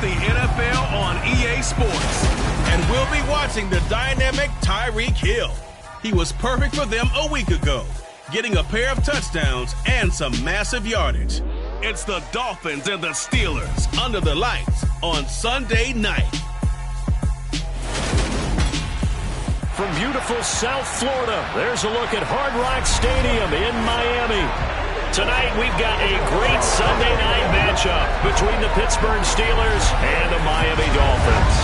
the NFL on EA Sports. And we'll be watching the dynamic Tyreek Hill. He was perfect for them a week ago, getting a pair of touchdowns and some massive yardage. It's the Dolphins and the Steelers under the lights on Sunday night. From beautiful South Florida, there's a look at Hard Rock Stadium in Miami. Tonight, we've got a great Sunday night matchup between the Pittsburgh Steelers and the Miami Dolphins.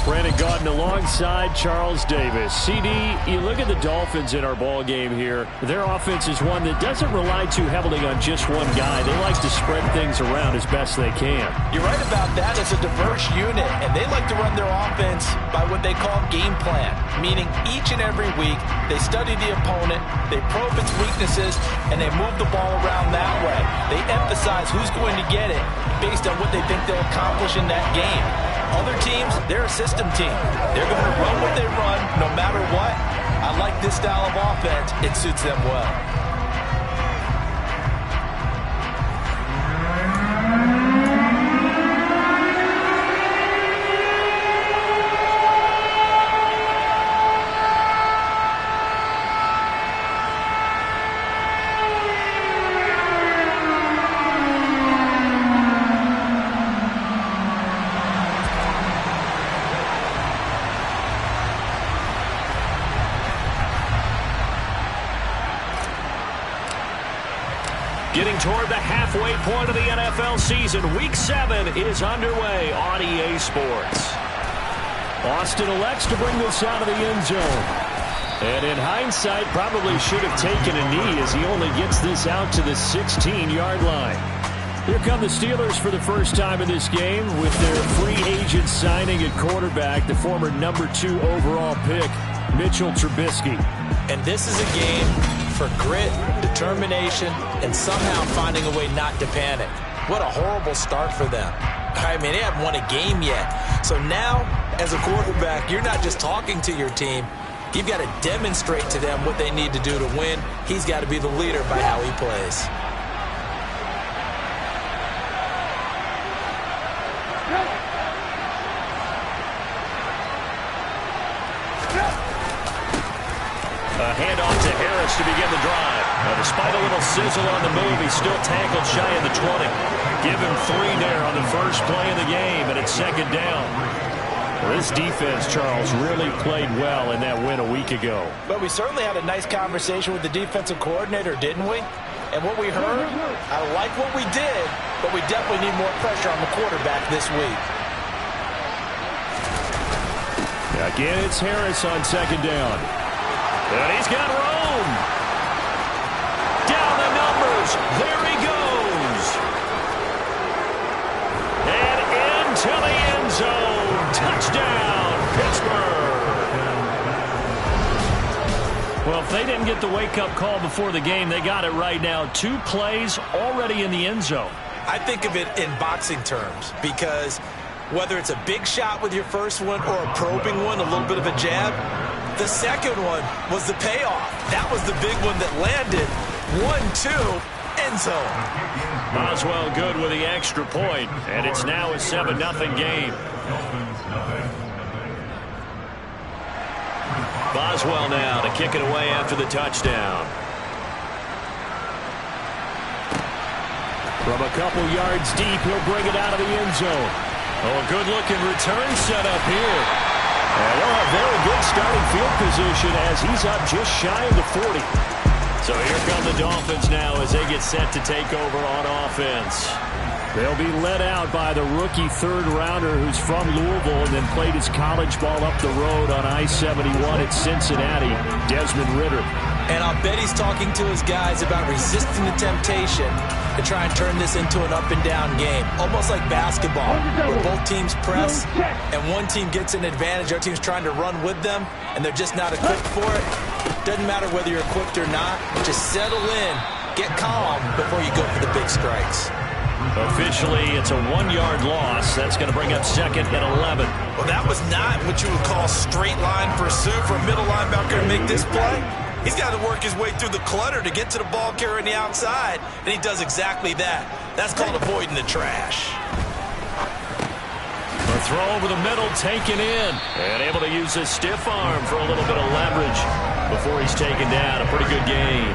Brandon Gaudin alongside Charles Davis. CD, you look at the Dolphins in our ball game here. Their offense is one that doesn't rely too heavily on just one guy. They like to spread things around as best they can. You're right about that. It's a diverse unit, and they like to run their offense by what they call game plan, meaning each and every week they study the opponent, they probe its weaknesses, and they move the ball around that way. They emphasize who's going to get it based on what they think they'll accomplish in that game. Other teams, they're a system team. They're going to run what they run no matter what. I like this style of offense. It suits them well. Getting toward the halfway point of the NFL season, Week 7 is underway on EA Sports. Austin elects to bring this out of the end zone. And in hindsight, probably should have taken a knee as he only gets this out to the 16-yard line. Here come the Steelers for the first time in this game with their free agent signing at quarterback, the former number 2 overall pick, Mitchell Trubisky. And this is a game for grit, determination, and somehow finding a way not to panic. What a horrible start for them. I mean, they haven't won a game yet. So now, as a quarterback, you're not just talking to your team. You've got to demonstrate to them what they need to do to win. He's got to be the leader by how he plays. A handoff to Harris to begin the drive. Now, despite a little sizzle on the move, he's still tackled shy of the 20. Give him 3 there on the first play of the game, and it's second down. Well, this defense, Charles, really played well in that win a week ago. But we certainly had a nice conversation with the defensive coordinator, didn't we? And what we heard, I like what we did, but we definitely need more pressure on the quarterback this week. Again, it's Harris on second down. And he's got room. Down the numbers. There he goes. And into the end zone. Touchdown, Pittsburgh. Well, if they didn't get the wake-up call before the game, they got it right now. 2 plays already in the end zone. I think of it in boxing terms because whether it's a big shot with your first one or a probing one, a little bit of a jab, the second one was the payoff. That was the big one that landed. 1-2, end zone. Boswell good with the extra point, and it's now a 7-0 game. Boswell now to kick it away after the touchdown. From a couple yards deep, he'll bring it out of the end zone. Oh, a good-looking return set up here. And they'll have very good starting field position as he's up just shy of the 40. So here come the Dolphins now as they get set to take over on offense. They'll be led out by the rookie third-rounder who's from Louisville and then played his college ball up the road on I-71 at Cincinnati, Desmond Ridder. And I'll bet he's talking to his guys about resisting the temptation to try and turn this into an up-and-down game. Almost like basketball, where both teams press, and one team gets an advantage, other team's trying to run with them, and they're just not equipped for it. Doesn't matter whether you're equipped or not. Just settle in, get calm before you go for the big strikes. Officially, it's a 1-yard loss. That's going to bring up second and 11. Well, that was not what you would call straight line pursuit for a middle linebacker to make this play. He's got to work his way through the clutter to get to the ball carrier on the outside, and he does exactly that. That's called avoiding the trash. A throw over the middle, taken in, and able to use his stiff arm for a little bit of leverage before he's taken down. A pretty good gain.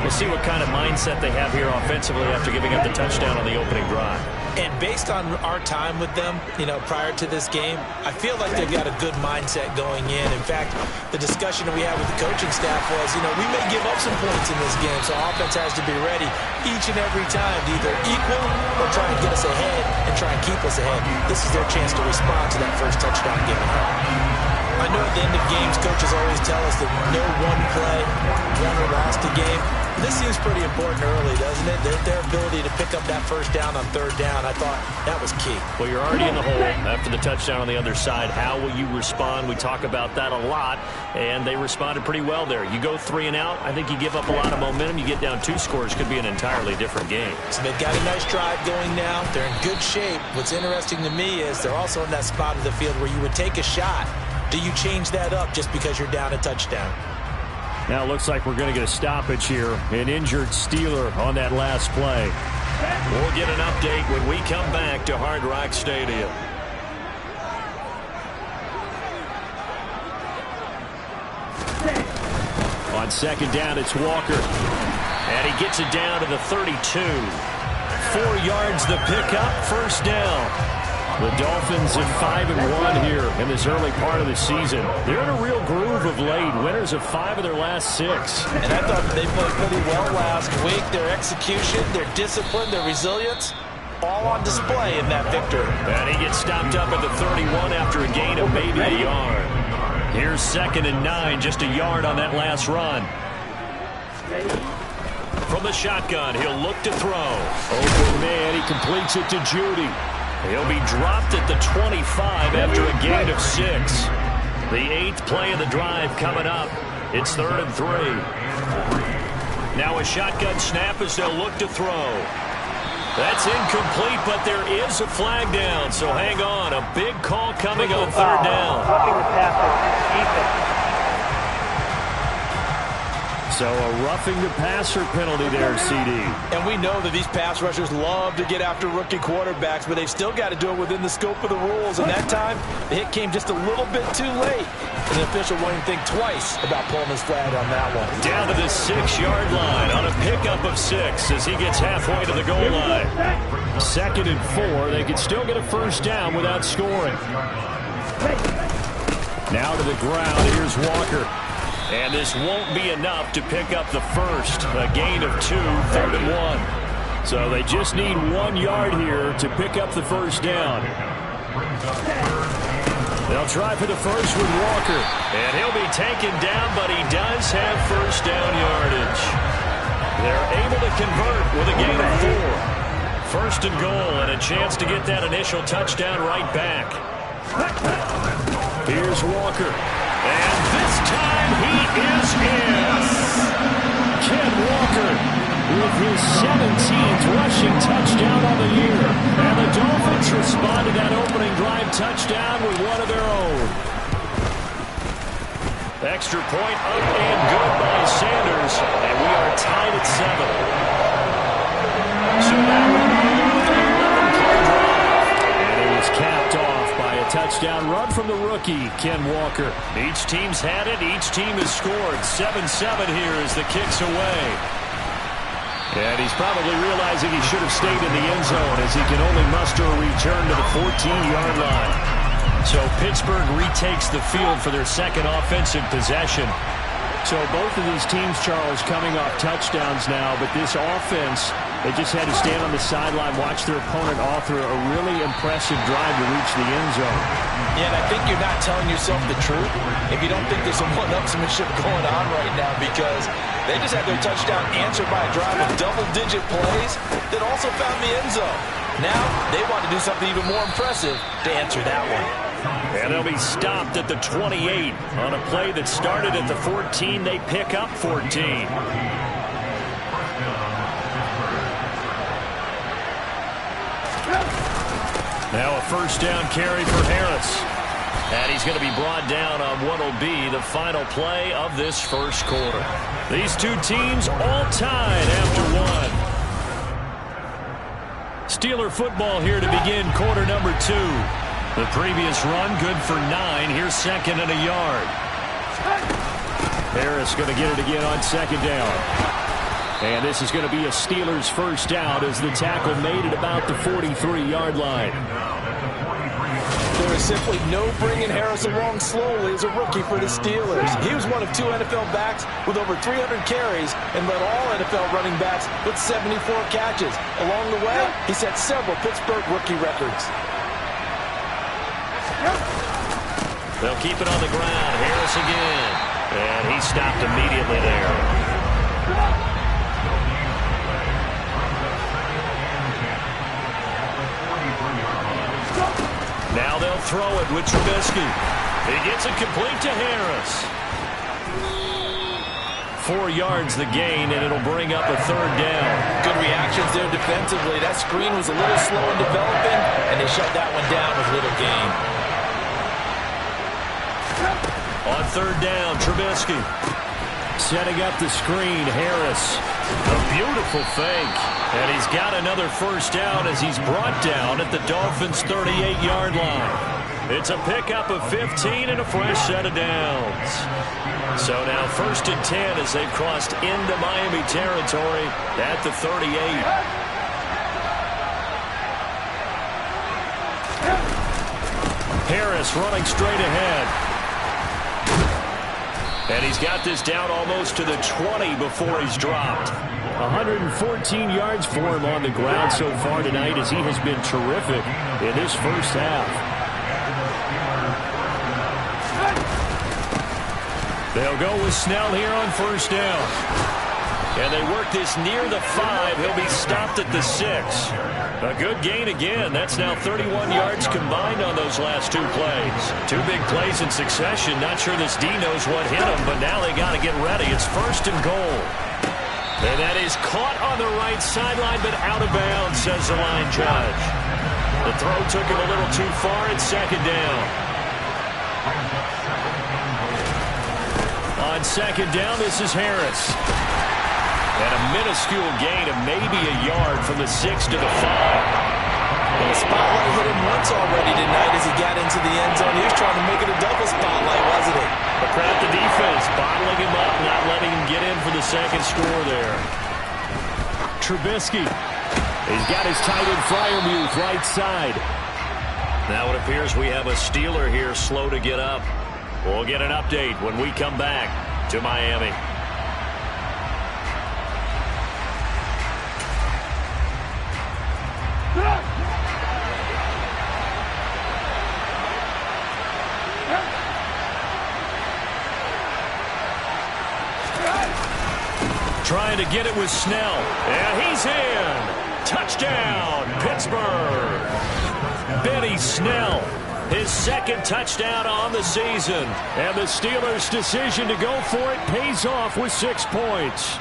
We'll see what kind of mindset they have here offensively after giving up the touchdown on the opening drive. And based on our time with them, prior to this game, I feel like they've got a good mindset going in. In fact, the discussion that we had with the coaching staff was, we may give up some points in this game, so offense has to be ready each and every time to either equal or try and get us ahead and try and keep us ahead. This is their chance to respond to that first touchdown given up. I know at the end of games, coaches always tell us that no one play won or lost a game. This seems pretty important early, doesn't it? Their ability to pick up that first down on third down, I thought that was key. Well, you're already in the hole after the touchdown on the other side. How will you respond? We talk about that a lot, and they responded pretty well there. You go 3 and out, I think you give up a lot of momentum. You get down 2 scores, could be an entirely different game. So they've got a nice drive going now. They're in good shape. What's interesting to me is they're also in that spot of the field where you would take a shot. Do you change that up just because you're down a touchdown? Now it looks like we're going to get a stoppage here. An injured Steeler on that last play. We'll get an update when we come back to Hard Rock Stadium. On second down, it's Walker. And he gets it down to the 32. 4 yards the pickup, first down. The Dolphins at 5-1 here in this early part of the season. They're in a real groove of late. Winners of 5 of their last 6. And I thought they played pretty well last week. Their execution, their discipline, their resilience, all on display in that victory. And he gets stopped up at the 31 after a gain of maybe a yard. Here's second and 9, just a yard on that last run. From the shotgun, he'll look to throw. Open man, he completes it to Judy. He'll be dropped at the 25 after a gain of 6. The 8th play of the drive coming up. It's 3rd and 3. Now a shotgun snap as they'll look to throw. That's incomplete, but there is a flag down, so hang on. A big call coming on 3rd down. So a roughing the passer penalty there, CD. And we know that these pass rushers love to get after rookie quarterbacks, but they've still got to do it within the scope of the rules. And that time, the hit came just a little bit too late. And the official won't even think twice about pulling his flag on that one. Down to the 6-yard line on a pickup of 6 as he gets halfway to the goal line. 2nd and 4. They could still get a first down without scoring. Now to the ground. Here's Walker. And this won't be enough to pick up the first. A gain of 2, 3rd and 1. So they just need 1 yard here to pick up the first down. They'll try for the first with Walker. And he'll be taken down, but he does have first down yardage. They're able to convert with a gain of 4. First and goal and a chance to get that initial touchdown right back. Here's Walker. And this time he is in. Ken Walker with his 17th rushing touchdown on the year. And the Dolphins respond to that opening drive touchdown with one of their own. Extra point up and good by Sanders. And we are tied at 7. So now we're on with an 11-play drive. And it was capped off by a touchdown run from the rookie, Ken Walker. Each team's had it. Each team has scored. 7-7 here as the kick's away. And he's probably realizing he should have stayed in the end zone as he can only muster a return to the 14-yard line. So Pittsburgh retakes the field for their second offensive possession. So both of these teams, Charles, coming off touchdowns now, but this offense, they just had to stand on the sideline, watch their opponent author a really impressive drive to reach the end zone. Yeah, and I think you're not telling yourself the truth if you don't think there's some one-upsmanship going on right now, because they just had their touchdown answered by a drive of double-digit plays that also found the end zone. Now they want to do something even more impressive to answer that one. And they'll be stopped at the 28 on a play that started at the 14. They pick up 14. Now a first down carry for Harris. And he's going to be brought down on what will be the final play of this first quarter. These two teams all tied after one. Steeler football here to begin quarter number 2. The previous run good for 9. Here's second and a yard. Harris going to get it again on second down. And this is going to be a Steelers first out as the tackle made it about the 43-yard line. There is simply no bringing Harris along slowly as a rookie for the Steelers. He was one of 2 NFL backs with over 300 carries and led all NFL running backs with 74 catches. Along the way, he set several Pittsburgh rookie records. They'll keep it on the ground. Harris again. And he stopped immediately there. Now they'll throw it with Trubisky. He gets it complete to Harris. 4 yards the gain, and it'll bring up a third down. Good reactions there defensively. That screen was a little slow in developing, and they shut that one down with little gain. On third down, Trubisky. Setting up the screen, Harris. A beautiful fake. And he's got another first down as he's brought down at the Dolphins' 38-yard line. It's a pickup of 15 and a fresh set of downs. So now first and 10 as they've crossed into Miami territory at the 38. Harris running straight ahead. And he's got this down almost to the 20 before he's dropped. 114 yards for him on the ground so far tonight as he has been terrific in this first half. They'll go with Snell here on first down. And they work this near the 5. He'll be stopped at the 6. A good gain again. That's now 31 yards combined on those last 2 plays. 2 big plays in succession. Not sure this D knows what hit him, but now they got to get ready. It's first and goal. And that is caught on the right sideline, but out of bounds, says the line judge. The throw took him a little too far. It's second down. On second down, this is Harris. And a minuscule gain of maybe a yard from the 6 to the 5. Well, the spotlight hit him once already tonight as he got into the end zone. He was trying to make it a double spotlight, wasn't he? But crap, the defense bottling him up, not letting him get in for the second score there. Trubisky. He's got his tight end Freiermuth right side. Now it appears we have a Steeler here slow to get up. We'll get an update when we come back to Miami. Trying to get it with Snell. And he's in. Touchdown, Pittsburgh. Benny Snell, his second touchdown on the season. And the Steelers' decision to go for it pays off with 6 points.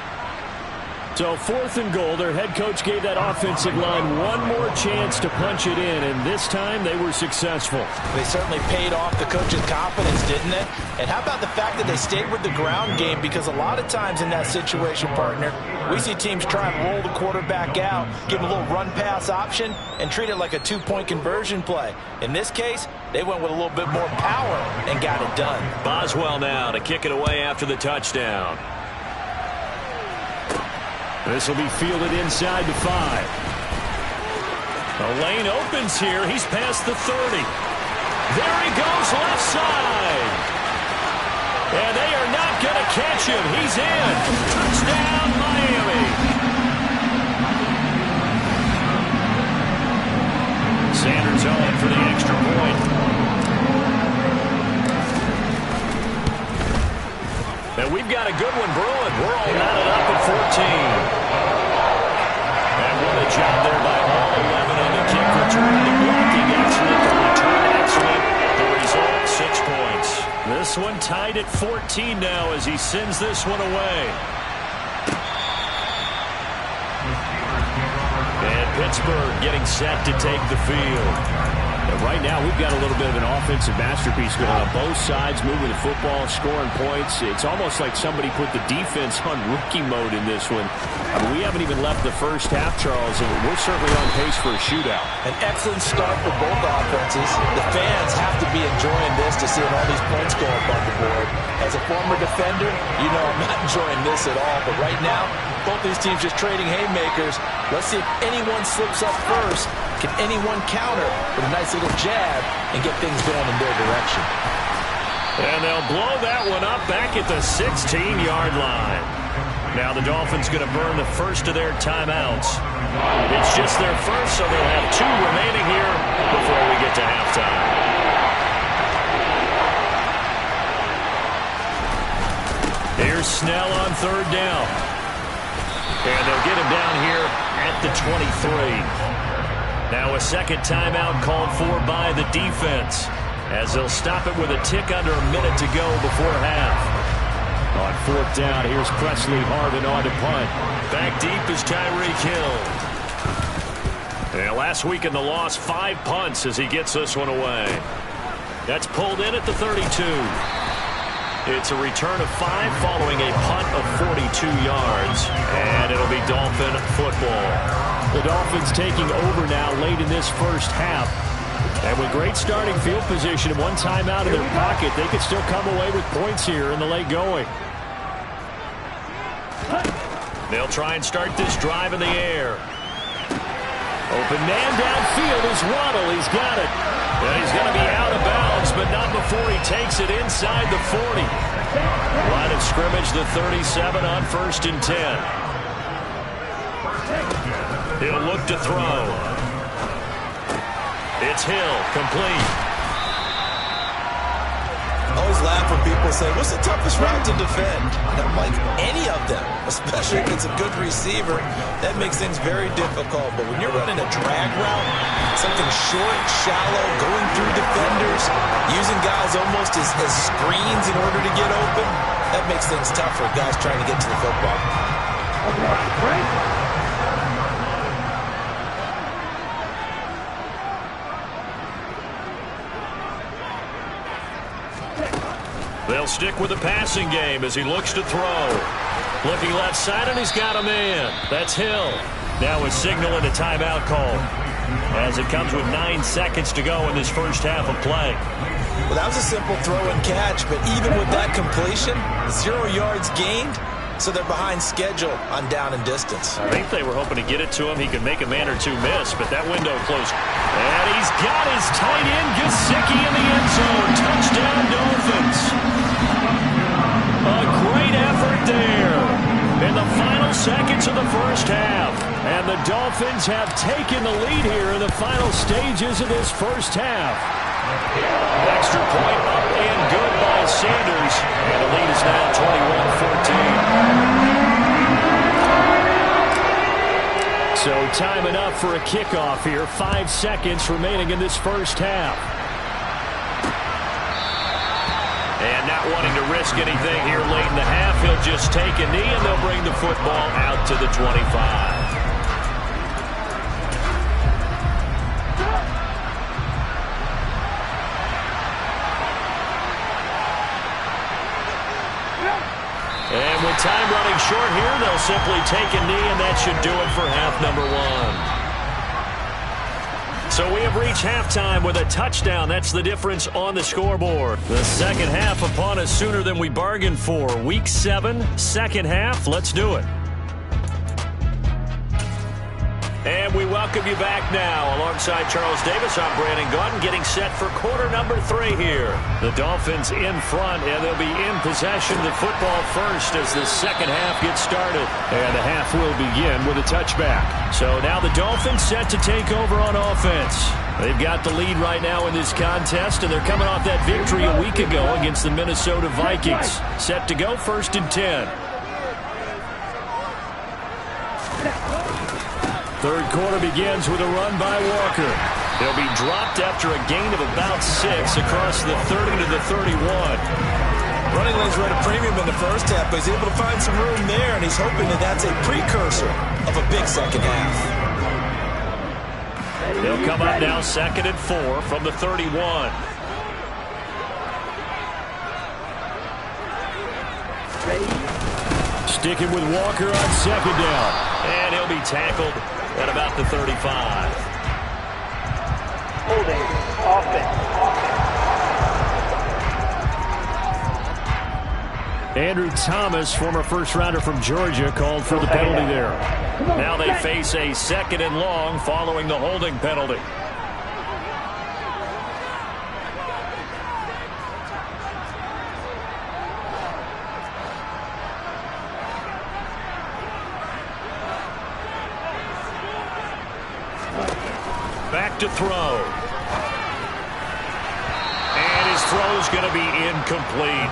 So 4th and goal, their head coach gave that offensive line one more chance to punch it in, and this time they were successful. They certainly paid off the coach's confidence, didn't it? And how about the fact that they stayed with the ground game? Because a lot of times in that situation, partner, we see teams try and roll the quarterback out, give him a little run-pass option, and treat it like a 2-point conversion play. In this case, they went with a little bit more power and got it done. Boswell now to kick it away after the touchdown. This will be fielded inside the 5. The lane opens here. He's past the 30. There he goes left side. And they are not going to catch him. He's in. Touchdown, Miami. Sanders on for the extra point. And we've got a good one brewing. We're all knotted up at 14. And what a job there by all 11 on the kick return. The blocking excellent, the return excellent. The result, 6 points. This one tied at 14 now as he sends this one away. And Pittsburgh getting set to take the field. And right now, we've got a little bit of an offensive masterpiece going on both sides, moving the football, scoring points. It's almost like somebody put the defense on rookie mode in this one. I mean, we haven't even left the first half, Charles, and we're certainly on pace for a shootout. An excellent start for both offenses. The fans have to be enjoying this to seeing all these points go up on the board. As a former defender, you know I'm not enjoying this at all. But right now, both these teams just trading haymakers. Let's see if anyone slips up first. Can anyone counter with a nice little jab and get things going in their direction? And they'll blow that one up back at the 16-yard line. Now the Dolphins going to burn the first of their timeouts. It's just their first, so they'll have 2 remaining here before we get to halftime. Here's Snell on 3rd down. And they'll get him down here at the 23. Now a second timeout called for by the defense, as they'll stop it with a tick under a minute to go before half. On 4th down, here's Presley Harvin on to punt. Back deep is Tyreek Hill. And last week in the loss, 5 punts as he gets this one away. That's pulled in at the 32. It's a return of 5 following a punt of 42 yards. And it'll be Dolphin football. The Dolphins taking over now late in this first half. And with great starting field position and 1 timeout in their pocket, they could still come away with points here in the late going. They'll try and start this drive in the air. Open man downfield is Waddle. He's got it. And he's going to be out of bounds, but not before he takes it inside the 40. Line of scrimmage, the 37 on 1st and 10. He'll look to throw. It's Hill, complete. I always laugh when people say, what's the toughest route to defend? And I'm like, any of them, especially if it's a good receiver. That makes things very difficult. But when you're running a drag route, something short, shallow, going through defenders, using guys almost as screens in order to get open, that makes things tough for guys trying to get to the football. They'll stick with the passing game as he looks to throw. Looking left side, and he's got a man. That's Hill. Now a signal and a timeout call, as it comes with 9 seconds to go in this first half of play. Well, that was a simple throw and catch, but even with that completion, 0 yards gained, so they're behind schedule on down and distance. I think they were hoping to get it to him. He could make a man or 2 miss, but that window closed. And he's got his tight end, Gesicki, in the end zone. Touchdown, Dolphins. A great effort there in the final seconds of the first half. And the Dolphins have taken the lead here in the final stages of this first half. Extra point up and good by Sanders. And the lead is now 21-14. So time enough for a kickoff here. 5 seconds remaining in this first half. And not wanting to risk anything here late in the half, he'll just take a knee and they'll bring the football out to the 25. And with time running short here, they'll simply take a knee, and that should do it for half number 1. So we have reached halftime with a touchdown. That's the difference on the scoreboard. The second half upon us sooner than we bargained for. Week 7, second half. Let's do it. And we welcome you back now. Alongside Charles Davis, I'm Brandon Gaudin, getting set for quarter number 3 here. The Dolphins in front, and they'll be in possession of the football first as the second half gets started. And the half will begin with a touchback. So now the Dolphins set to take over on offense. They've got the lead right now in this contest, and they're coming off that victory a week ago against the Minnesota Vikings. Set to go 1st and 10. Third quarter begins with a run by Walker. He'll be dropped after a gain of about 6 across the 30 to the 31. Running lanes were at a premium in the first half, but he's able to find some room there, and he's hoping that that's a precursor of a big second half. They'll It'll come up now 2nd and 4 from the 31. Sticking with Walker on 2nd down. And he'll be tackled at about the 35. Holding, offense. Andrew Thomas, former first-rounder from Georgia, called for the penalty there. Now they face a 2nd and long following the holding penalty. Back to throw. And his throw is going to be incomplete.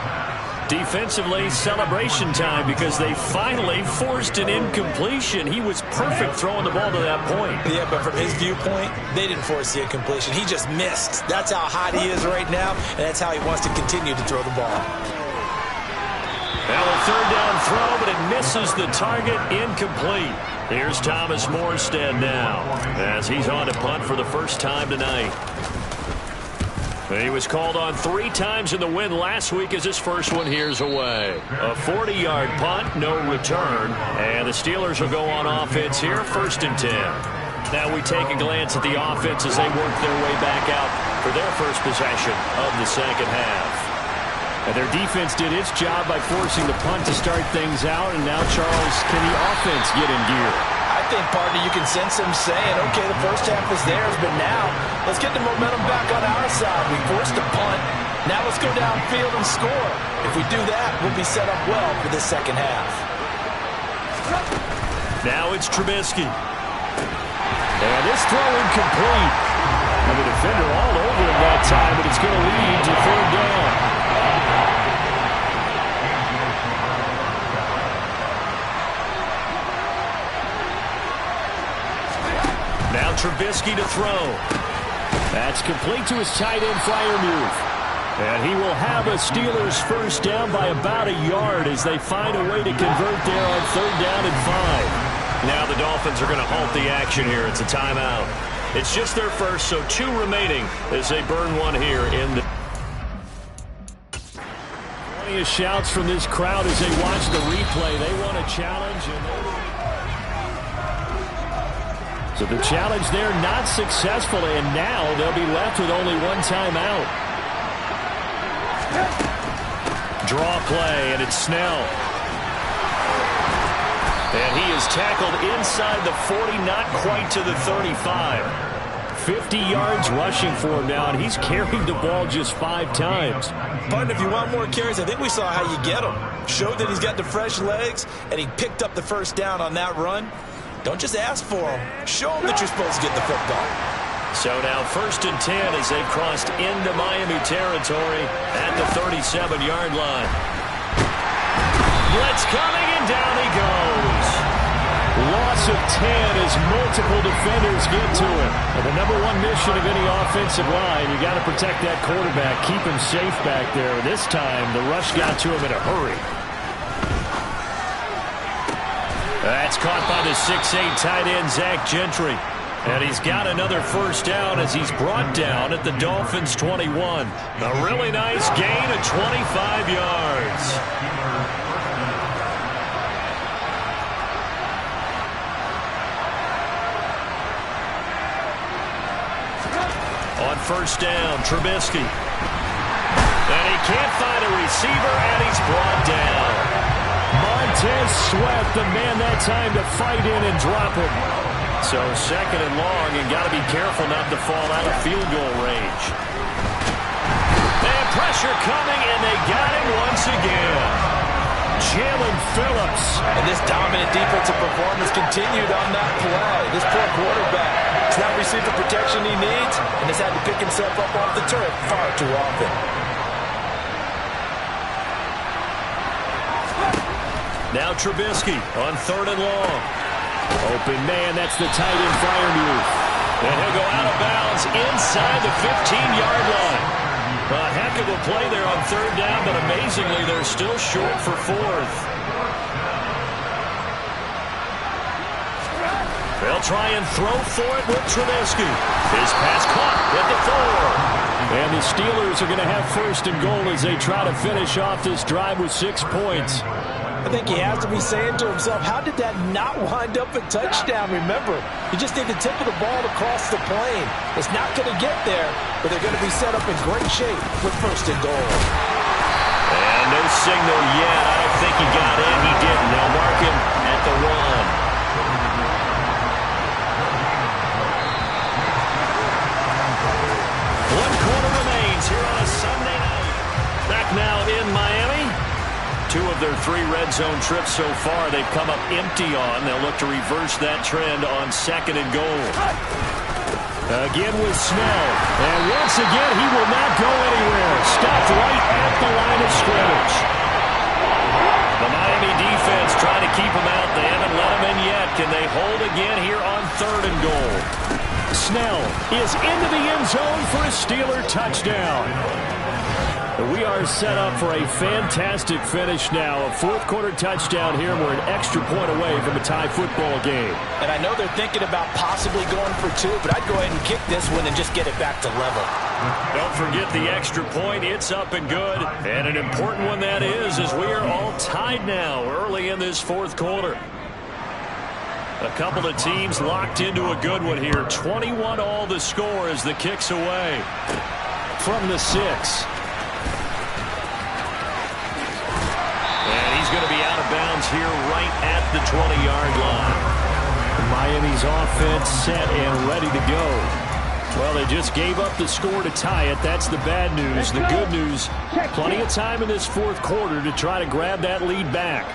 Defensively, celebration time because they finally forced an incompletion. He was perfect throwing the ball to that point. Yeah, but from his viewpoint, they didn't force the incompletion. He just missed. That's how hot he is right now, and that's how he wants to continue to throw the ball. Now a 3rd down throw, but it misses the target, incomplete. Here's Thomas Morstead now as he's on to punt for the first time tonight. He was called on 3 times in the win last week as his first one here's away. A 40-yard punt, no return, and the Steelers will go on offense here, 1st and 10. Now we take a glance at the offense as they work their way back out for their first possession of the second half. And their defense did its job by forcing the punt to start things out, and now, Charles, can the offense get in gear? I think, partner, you can sense them saying, okay, the first half is theirs, but now let's get the momentum back on our side. We forced a punt. Now let's go downfield and score. If we do that, we'll be set up well for this second half. Now it's Trubisky. And this throw incomplete. And the defender all over him that time, but it's going to lead to 3rd down. Now Trubisky to throw. That's complete to his tight end Freiermuth. And he will have a Steelers first down by about a yard as they find a way to convert there on 3rd down and 5. Now the Dolphins are going to halt the action here. It's a timeout. It's just their first, so 2 remaining as they burn one here in the... Plenty of shouts from this crowd as they watch the replay. They want a challenge. So the challenge there not successful, and now they'll be left with only 1 timeout. Draw play, and it's Snell. And he is tackled inside the 40, not quite to the 35. 50 yards rushing for him now, and he's carried the ball just 5 times. But if you want more carries, I think we saw how you get him. Showed that he's got the fresh legs, and he picked up the first down on that run. Don't just ask for him. Show him that you're supposed to get the football. So now 1st and 10 as they've crossed into Miami territory at the 37-yard line. Blitz coming, and down he goes. Loss of 10 as multiple defenders get to him. And the #1 mission of any offensive line, you got to protect that quarterback, keep him safe back there. This time, the rush got to him in a hurry. That's caught by the 6'8" tight end, Zach Gentry. And he's got another first down as he's brought down at the Dolphins' 21. A really nice gain of 25 yards. On first down, Trubisky. And he can't find a receiver, and he's brought down. Montez Sweat, the man that time to fight in and drop him. So 2nd and long, and got to be careful not to fall out of field goal range. And pressure coming, and they got him once again. Jalen Phillips. And this dominant defensive performance continued on that play. This poor quarterback has not received the protection he needs, and has had to pick himself up off the turf far too often. Now Trubisky on 3rd and long. Open man, that's the tight end Freiermuth. And he'll go out of bounds inside the 15-yard line. A heck of a play there on 3rd down, but amazingly they're still short for 4th. They'll try and throw for it with Trubisky. His pass caught at the 4. And the Steelers are going to have first and goal as they try to finish off this drive with 6 points. I think he has to be saying to himself, how did that not wind up a touchdown? Remember, you just need the tip of the ball to cross the plane. It's not going to get there, but they're going to be set up in great shape with first and goal. And no signal yet. I don't think he got in. He didn't. They'll mark him at the 1. Here on a Sunday night. Back now in Miami. 2 of their 3 red zone trips so far they've come up empty on. They'll look to reverse that trend on 2nd and goal. Again with Snell. And once again, he will not go anywhere. Stopped right at the line of scrimmage. The Miami defense trying to keep him out. They haven't let him in yet. Can they hold again here on 3rd and goal? Snell is into the end zone for a Steeler touchdown. We are set up for a fantastic finish now. A 4th quarter touchdown here. We're an extra point away from a tie football game. And I know they're thinking about possibly going for 2, but I'd go ahead and kick this one and just get it back to level. Don't forget the extra point. It's up and good. And an important one that is, as we are all tied now early in this 4th quarter. A couple of teams locked into a good one here. 21 all the score as the kick's away from the 6. And he's going to be out of bounds here right at the 20-yard line. Miami's offense set and ready to go. Well, they just gave up the score to tie it. That's the bad news. The good news, plenty of time in this 4th quarter to try to grab that lead back.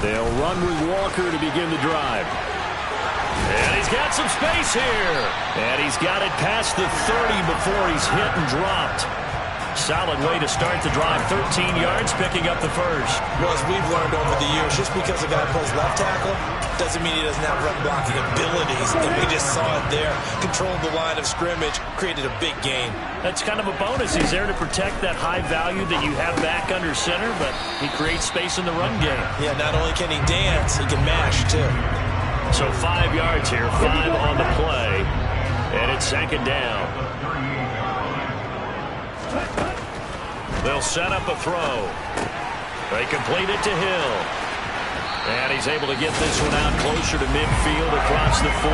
They'll run with Walker to begin the drive. And he's got some space here. And he's got it past the 30 before he's hit and dropped. Solid way to start the drive. 13 yards, picking up the first. Well, as we've learned over the years, just because a guy plays left tackle doesn't mean he doesn't have run blocking abilities. And we just saw it there. Controlled the line of scrimmage, created a big gain. That's kind of a bonus. He's there to protect that high value that you have back under center, but he creates space in the run game. Yeah, not only can he dance, he can mash, too. So 5 yards here, 5 on the play. And it's 2nd down. They'll set up a throw. They complete it to Hill. And he's able to get this one out closer to midfield across the 45.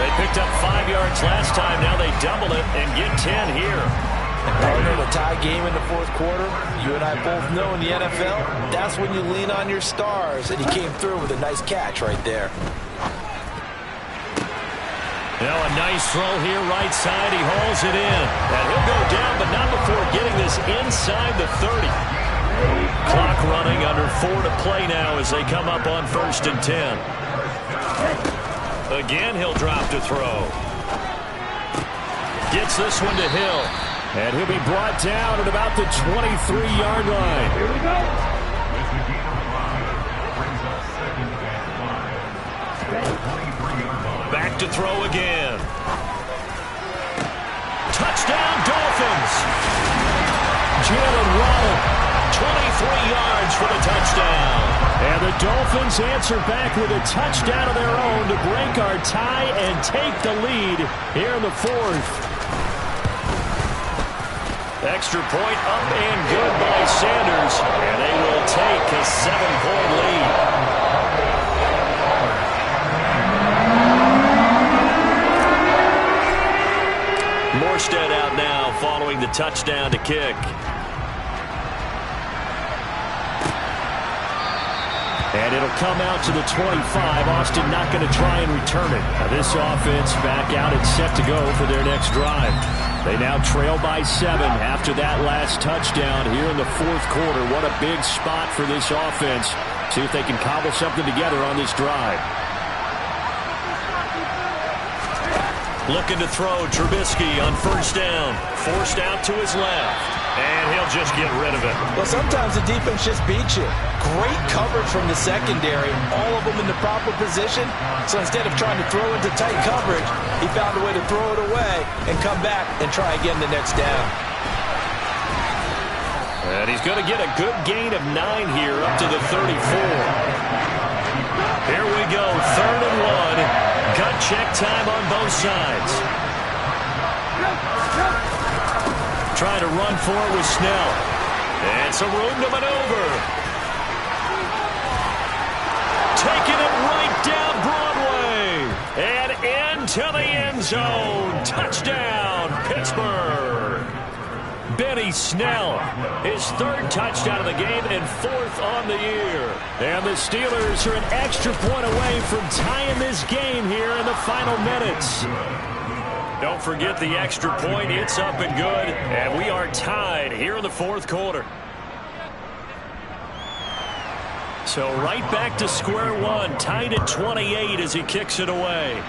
They picked up 5 yards last time. Now they double it and get 10 here. Partner, a tie game in the 4th quarter. You and I both know in the NFL, that's when you lean on your stars. And he came through with a nice catch right there. Now a nice throw here right side. He hauls it in. And he'll go down, but not before getting this inside the 30. Clock running, under 4 to play now as they come up on 1st and 10. Again, he'll drop to throw. Gets this one to Hill. And he'll be brought down at about the 23-yard line. Here we go. Back to throw again. Touchdown, Dolphins. Jalen Waddle, 23 yards for the touchdown. And the Dolphins answer back with a touchdown of their own to break our tie and take the lead here in the 4th. Extra point up and good by Sanders. And they will take a 7-point lead. Morstead out now following the touchdown to kick. And it'll come out to the 25. Austin not going to try and return it. Now this offense back out and set to go for their next drive. They now trail by 7 after that last touchdown here in the 4th quarter. What a big spot for this offense. See if they can cobble something together on this drive. Looking to throw Trubisky on 1st down. Forced out to his left. And he'll just get rid of it. Well, sometimes the defense just beats you. Great coverage from the secondary. All of them in the proper position. So instead of trying to throw into tight coverage, he found a way to throw it away and come back and try again the next down. And he's going to get a good gain of 9 here up to the 34. Here we go, 3rd and 1. Gut check time on both sides. Trying to run for it with Snell. And some room to maneuver. Taking it right down Broadway. And into the end zone. Touchdown, Pittsburgh. Benny Snell, his 3rd touchdown of the game and 4th on the year. And the Steelers are an extra point away from tying this game here in the final minutes. Don't forget the extra point. It's up and good. And we are tied here in the 4th quarter. So right back to square one. Tied at 28 as he kicks it away.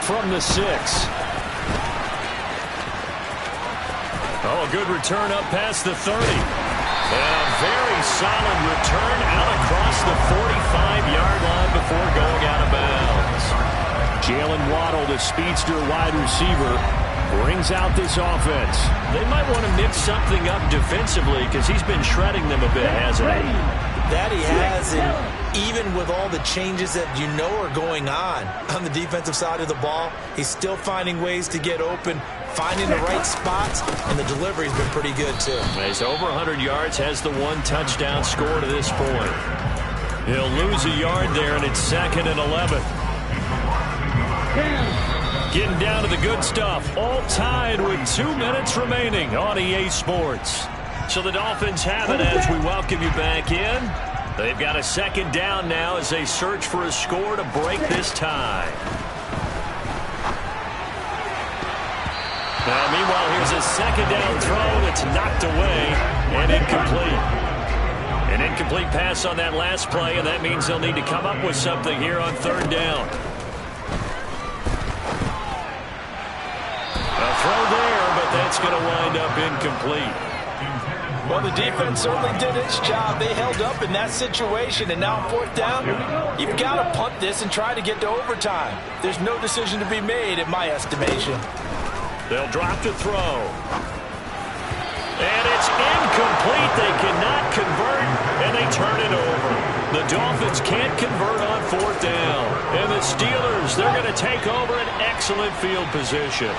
From the 6. Oh, a good return up past the 30. And a very solid return out across the 45-yard line before going out of bounds. Jalen Waddle, the speedster wide receiver, brings out this offense. They might want to mix something up defensively because he's been shredding them a bit, hasn't he? That he has, and even with all the changes that you know are going on the defensive side of the ball, he's still finding ways to get open, finding the right spots, and the delivery's been pretty good, too. He's over 100 yards, has the 1 touchdown score to this point. He'll lose a yard there, and it's 2nd and 11. Getting down to the good stuff, all tied with 2 minutes remaining on EA Sports. So the Dolphins have it as we welcome you back in. They've got a 2nd down now as they search for a score to break this tie. Now, meanwhile, here's a 2nd down throw that's knocked away and incomplete. An incomplete pass on that last play, and that means they'll need to come up with something here on 3rd down. A throw there, but that's going to wind up incomplete. Well, the defense certainly did its job. They held up in that situation, and now 4th down, you've got to punt this and try to get to overtime. There's no decision to be made, in my estimation. They'll drop to throw. And it's incomplete. They cannot convert, and they turn it over. The Dolphins can't convert on 4th down. And the Steelers, they're going to take over an excellent field position.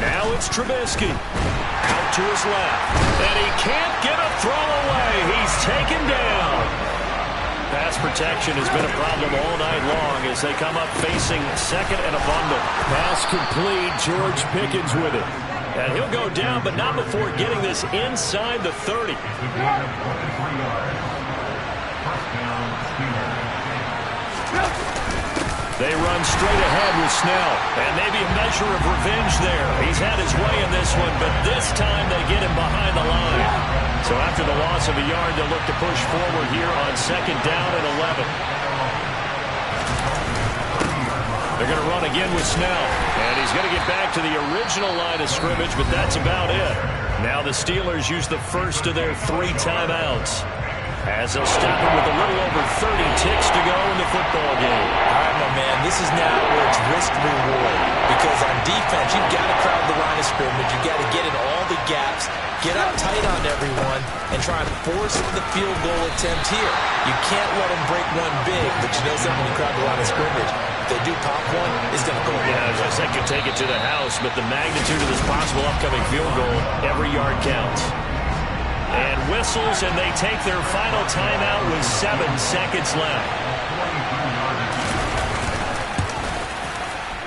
Now it's Trubisky. Out to his left. And he can't get a throw away. He's taken down. Pass protection has been a problem all night long as they come up facing 2nd and abundant. Pass complete. George Pickens with it. And he'll go down, but not before getting this inside the 30. They run straight ahead with Snell. And maybe a measure of revenge there. He's had his way in this one, but this time they get him behind the line. So after the loss of a yard, they'll look to push forward here on 2nd down and 11. They're going to run again with Snell. And he's going to get back to the original line of scrimmage, but that's about it. Now the Steelers use the first of their 3 timeouts, as they'll stop him with a little over 30 ticks to go in the football game. All right, my man, this is now where it's risk-reward. Because on defense, you've got to crowd the line of scrimmage. You've got to get in all the gaps, get up tight on everyone, and try and force the field goal attempt here. You can't let them break one big, but you know something when you crowd the line of scrimmage. If they do pop one, it's going to go. Yeah, I could take it to the house, but the magnitude of this possible upcoming field goal, every yard counts. And whistles, and they take their final timeout with 7 seconds left.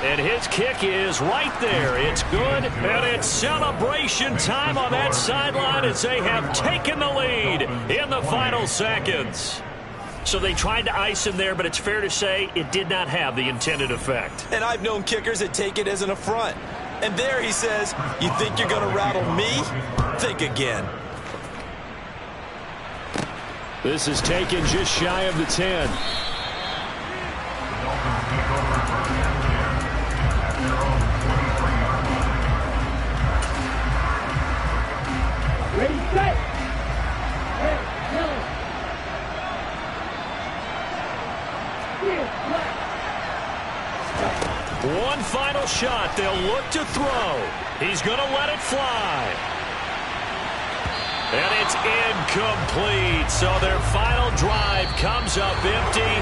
And his kick is right there. It's good, and it's celebration time on that sideline as they have taken the lead in the final seconds. So they tried to ice him there, but it's fair to say it did not have the intended effect. And I've known kickers that take it as an affront. And there he says, you think you're going to rattle me? Think again. This is taken just shy of the 10. Ready, set. One final shot. shot. They'll look to throw. He's going to let it fly. And it's incomplete. So their final drive comes up empty.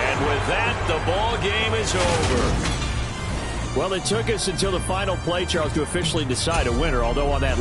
And with that, the ball game is over. Well, it took us until the final play, Charles, to officially decide a winner, although on that